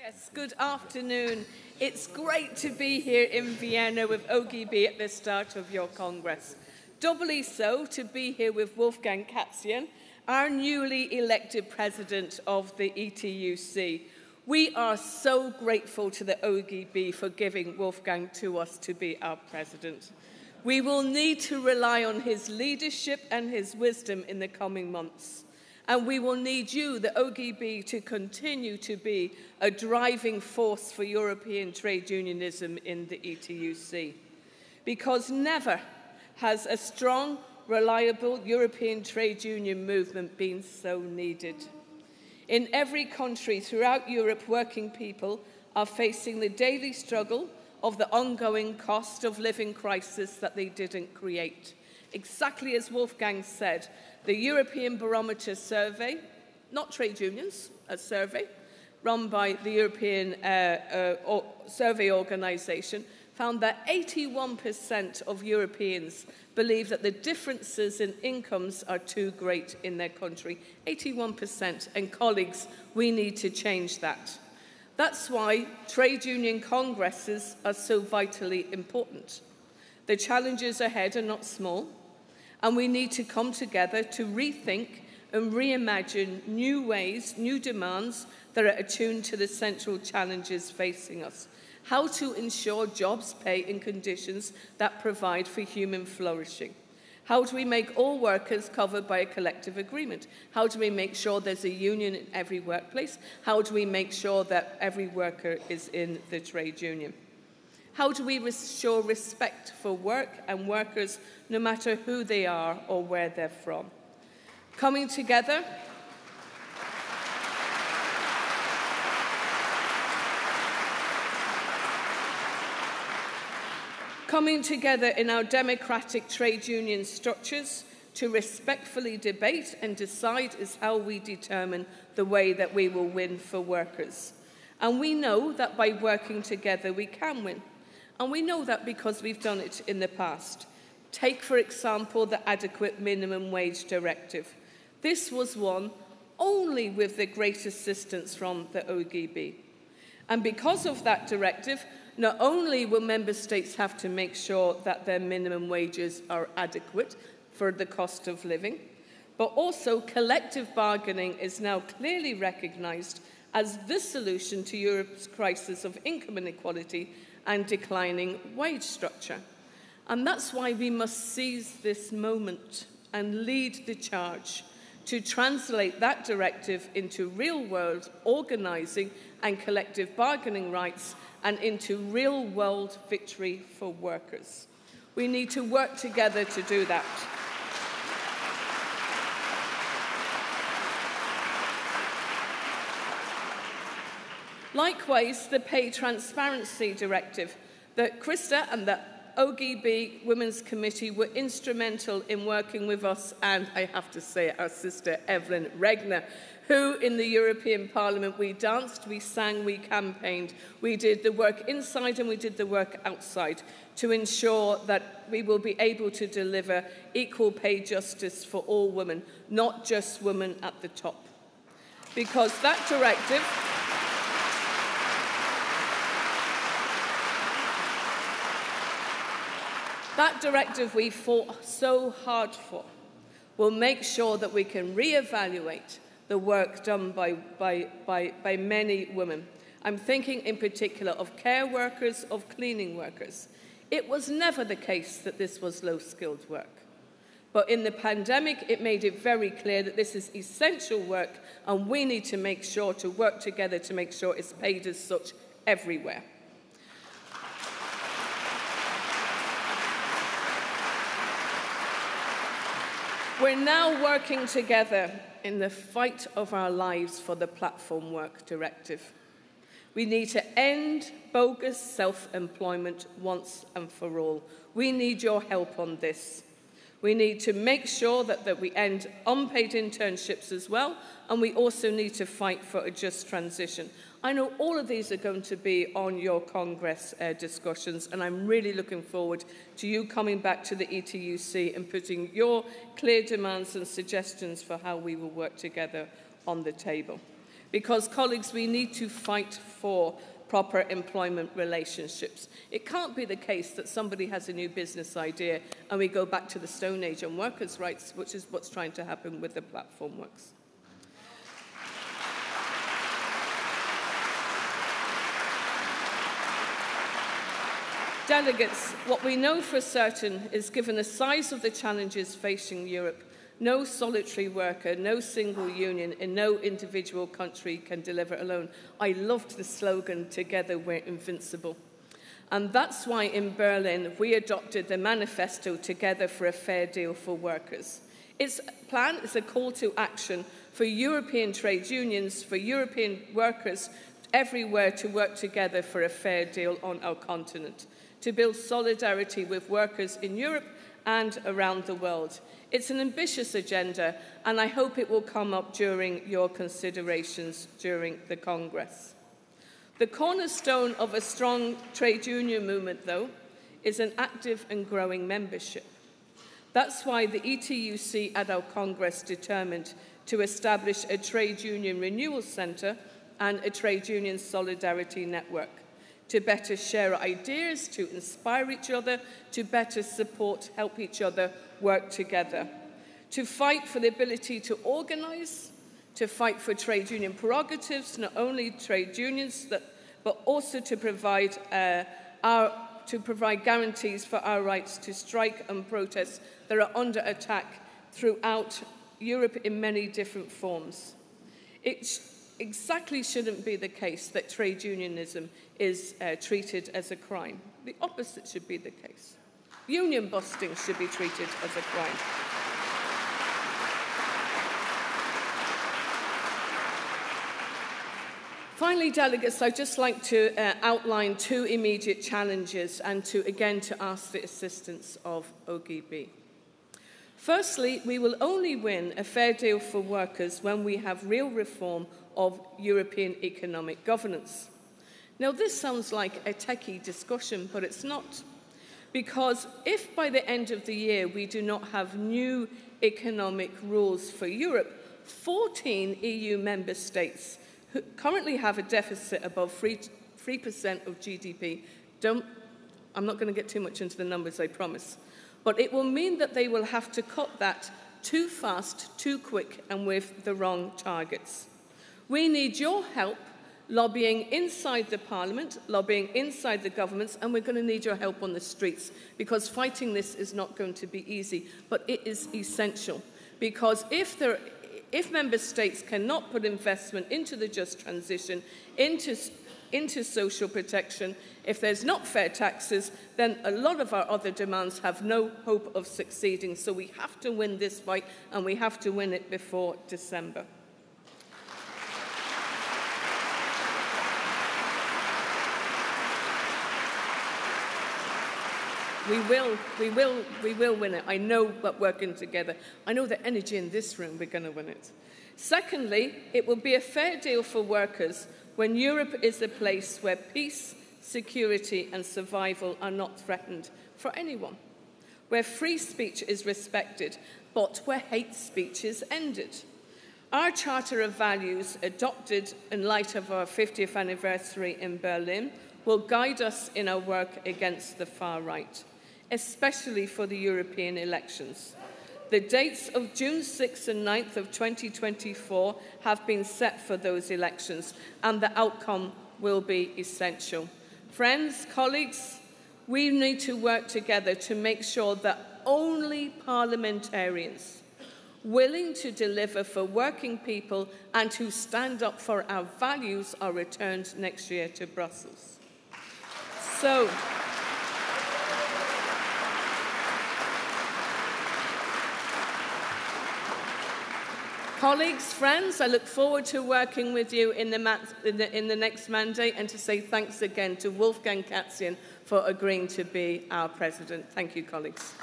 Yes, good afternoon. It's great to be here in Vienna with ÖGB at the start of your Congress. Doubly so to be here with Wolfgang Katzian, our newly elected president of the ETUC. We are so grateful to the ÖGB for giving Wolfgang to us to be our president. We will need to rely on his leadership and his wisdom in the coming months. And we will need you, the ÖGB, to continue to be a driving force for European trade unionism in the ETUC. Because never has a strong, reliable European trade union movement been so needed. In every country throughout Europe, working people are facing the daily struggle of the ongoing cost of living crisis that they didn't create. Exactly as Wolfgang said, the European Barometer survey, not trade unions, a survey run by the European Survey Organization, found that 81% of Europeans believe that the differences in incomes are too great in their country. 81%. And colleagues, we need to change that. That's why trade union congresses are so vitally important. The challenges ahead are not small, and we need to come together to rethink and reimagine new ways, new demands that are attuned to the central challenges facing us. How to ensure jobs, pay and conditions that provide for human flourishing. How do we make all workers covered by a collective agreement? How do we make sure there's a union in every workplace? How do we make sure that every worker is in the trade union? How do we ensure respect for work and workers, no matter who they are or where they're from? Coming together in our democratic trade union structures to respectfully debate and decide is how we determine the way that we will win for workers. And we know that by working together we can win. And we know that because we've done it in the past. Take, for example, the Adequate Minimum Wage Directive. This was won only with the great assistance from the ÖGB. And because of that directive, not only will member states have to make sure that their minimum wages are adequate for the cost of living, but also collective bargaining is now clearly recognised as the solution to Europe's crisis of income inequality and declining wage structure. And that's why we must seize this moment and lead the charge to translate that directive into real-world organising and collective bargaining rights and into real-world victory for workers. We need to work together to do that. Likewise, the Pay Transparency Directive, that Krista and the ÖGB Women's Committee were instrumental in working with us and, I have to say, our sister Evelyn Regner, who in the European Parliament we danced, we sang, we campaigned, we did the work inside and we did the work outside to ensure that we will be able to deliver equal pay justice for all women, not just women at the top. Because that directive we fought so hard for will make sure that we can re-evaluate the work done by many women. I'm thinking in particular of care workers, of cleaning workers. It was never the case that this was low-skilled work. But in the pandemic, it made it very clear that this is essential work and we need to make sure to work together to make sure it's paid as such everywhere. We're now working together in the fight of our lives for the Platform Work Directive. We need to end bogus self-employment once and for all. We need your help on this. We need to make sure that we end unpaid internships as well, and we also need to fight for a just transition. I know all of these are going to be on your Congress discussions, and I'm really looking forward to you coming back to the ETUC and putting your clear demands and suggestions for how we will work together on the table. Because, colleagues, we need to fight for proper employment relationships. It can't be the case that somebody has a new business idea and we go back to the Stone Age on workers' rights, which is what's trying to happen with the platform works. Delegates, what we know for certain is, given the size of the challenges facing Europe, no solitary worker, no single union in no individual country can deliver alone. I loved the slogan, "Together we're invincible." And that's why in Berlin we adopted the manifesto, "Together for a Fair Deal for Workers." Its plan is a call to action for European trade unions, for European workers everywhere to work together for a fair deal on our continent, to build solidarity with workers in Europe and around the world. It's an ambitious agenda, and I hope it will come up during your considerations during the Congress. The cornerstone of a strong trade union movement, though, is an active and growing membership. That's why the ETUC at our Congress determined to establish a trade union renewal centre and a trade union solidarity network, to better share ideas, to inspire each other, to better support, help each other work together, to fight for the ability to organise, to fight for trade union prerogatives, not only trade unions, but also to provide guarantees for our rights to strike and protest that are under attack throughout Europe in many different forms. It exactly shouldn't be the case that trade unionism is treated as a crime. The opposite should be the case. Union busting should be treated as a crime. Finally, delegates, I'd just like to outline two immediate challenges and to ask the assistance of ÖGB. Firstly, we will only win a fair deal for workers when we have real reform of European economic governance. Now, this sounds like a techie discussion, but it's not. Because if by the end of the year we do not have new economic rules for Europe, 14 EU member states who currently have a deficit above 3% of GDP, I'm not going to get too much into the numbers, I promise, but it will mean that they will have to cut that too fast, too quick, and with the wrong targets. We need your help lobbying inside the Parliament, lobbying inside the governments, and we're going to need your help on the streets, because fighting this is not going to be easy, but it is essential. Because if member states cannot put investment into the just transition, into social protection, if there's not fair taxes, then a lot of our other demands have no hope of succeeding. So we have to win this fight, and we have to win it before December. We will win it. I know that working together. I know the energy in this room, we're going to win it. Secondly, it will be a fair deal for workers when Europe is a place where peace, security and survival are not threatened for anyone, where free speech is respected, but where hate speech is ended. Our Charter of Values, adopted in light of our 50th anniversary in Berlin, will guide us in our work against the far right, especially for the European elections. The dates of June 6th and 9th of 2024 have been set for those elections, and the outcome will be essential. Friends, colleagues, we need to work together to make sure that only parliamentarians willing to deliver for working people and who stand up for our values are returned next year to Brussels. So, colleagues, friends, I look forward to working with you in the next mandate, and to say thanks again to Wolfgang Katzian for agreeing to be our president. Thank you, colleagues.